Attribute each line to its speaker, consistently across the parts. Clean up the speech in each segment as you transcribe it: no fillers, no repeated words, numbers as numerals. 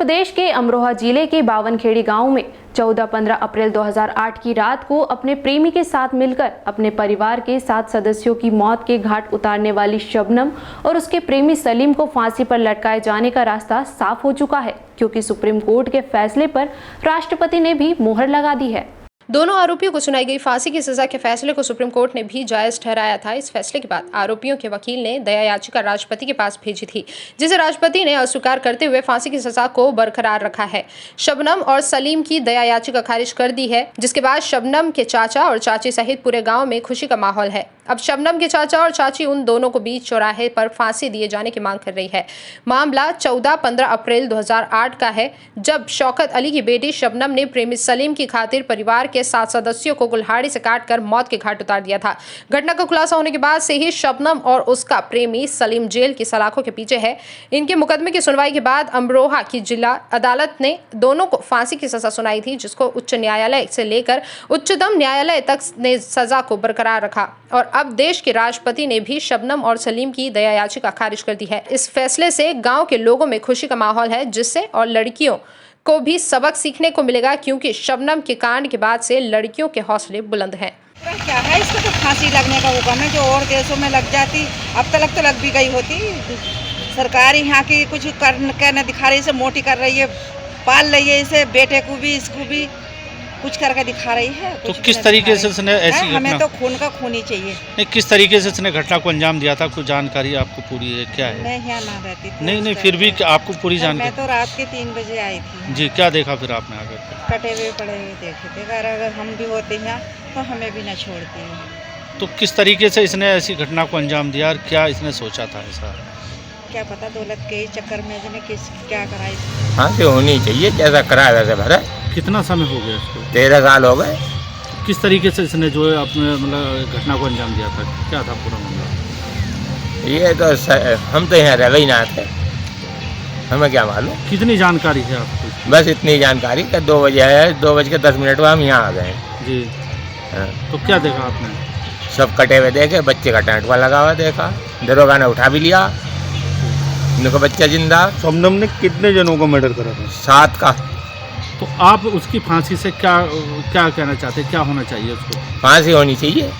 Speaker 1: प्रदेश के अमरोहा जिले के बावनखेड़ी गांव में 14-15 अप्रैल 2008 की रात को अपने प्रेमी के साथ मिलकर अपने परिवार के 7 सदस्यों की मौत के घाट उतारने वाली शबनम और उसके प्रेमी सलीम को फांसी पर लटकाए जाने का रास्ता साफ हो चुका है, क्योंकि सुप्रीम कोर्ट के फैसले पर राष्ट्रपति ने भी मुहर लगा दी है।
Speaker 2: दोनों आरोपियों को सुनाई गई फांसी की सजा के फैसले को सुप्रीम कोर्ट ने भी जायज ठहराया था। इस फैसले के बाद आरोपियों के वकील ने दया याचिका राष्ट्रपति के पास भेजी थी, जिसे राष्ट्रपति ने अस्वीकार करते हुए फांसी की सजा को बरकरार रखा है। शबनम और सलीम की दया याचिका खारिज कर दी है, जिसके बाद शबनम के चाचा और चाची सहित पूरे गाँव में खुशी का माहौल है। अब शबनम के चाचा और चाची उन दोनों को बीच चौराहे पर फांसी दिए जाने की मांग कर रही है। मामला 14-15 अप्रैल 2008 का है, जब शौकत अली की बेटी शबनम ने प्रेमी सलीम की खातिर परिवार के 7 सदस्यों को कुल्हाड़ी से काटकर मौत के घाट उतार दिया था। घटना का खुलासा होने के बाद से ही शबनम और उसका प्रेमी सलीम जेल की सलाखों के पीछे है। इनके मुकदमे की सुनवाई के बाद अमरोहा की जिला अदालत ने दोनों को फांसी की सजा सुनाई थी, जिसको उच्च न्यायालय से लेकर उच्चतम न्यायालय तक ने सजा को बरकरार रखा। और अब देश के राष्ट्रपति ने भी शबनम और सलीम की दया याचिका खारिज कर दी है। इस फैसले से गांव के लोगों में खुशी का माहौल है, जिससे और लड़कियों को भी सबक सीखने को मिलेगा, क्योंकि शबनम के कांड के बाद से लड़कियों के हौसले बुलंद हैं।
Speaker 3: क्या है इसको तो फांसी लगने का हुक्म है, जो और देशों में लग जाती, अब तक तो लग भी गई होती। सरकार यहाँ की कुछ करने दिखा रही है, इसे मोटी कर रही है, पाल रही है इसे, बेटे को भी इसको भी कुछ करके दिखा रही है।
Speaker 4: तो किस तरीके से उसने ऐसी
Speaker 3: हमें तो खून का खून ही चाहिए।
Speaker 4: नहीं, किस तरीके से उसने घटना को अंजाम दिया था, कुछ जानकारी आपको पूरी है क्या है?
Speaker 3: मैं यहाँ ना रहती थी।
Speaker 4: नहीं, फिर भी आपको पूरी जानकारी?
Speaker 3: मैं तो रात के 3 बजे आई थी।
Speaker 4: जी, क्या देखा फिर आपने आकर?
Speaker 3: कटे हुए पड़े हुए देखे थे। अगर हम भी होते हैं तो हमें भी न छोड़ते हैं।
Speaker 4: तो किस तरीके से इसने ऐसी घटना को अंजाम दिया और क्या इसने सोचा था ऐसा?
Speaker 3: क्या पता, दौलत के चक्कर में इसने क्या कराई।
Speaker 5: फांसी होनी चाहिए, जैसा कराया वैसे भरा।
Speaker 4: कितना समय हो गया इसको?
Speaker 5: 13 साल हो गए।
Speaker 4: किस तरीके से इसने जो है अपने मतलब घटना को अंजाम दिया था, क्या था पूरा मामला?
Speaker 5: ये तो हम तो यहाँ रह ही ना थे, हमें क्या मालूम।
Speaker 4: कितनी जानकारी है आपको?
Speaker 5: बस इतनी जानकारी कि 2 बजे आया, 2:10 में हम यहाँ आ गए।
Speaker 4: जी
Speaker 5: हाँ।
Speaker 4: तो क्या देखा आपने?
Speaker 5: सब कटे हुए देखे, बच्चे का टैंटवा लगा हुआ देखा, दरोगा ने उठा भी लिया, उनका बच्चा जिंदा।
Speaker 4: शबनम ने कितने जनों को मर्डर करा था?
Speaker 5: 7 का।
Speaker 4: तो आप उसकी फांसी से क्या कहना चाहते हैं, क्या होना चाहिए उसको?
Speaker 5: फांसी होनी चाहिए।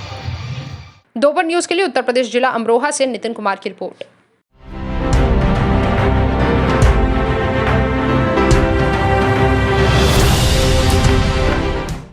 Speaker 2: दोपहर न्यूज के लिए उत्तर प्रदेश जिला अमरोहा से नितिन कुमार की रिपोर्ट।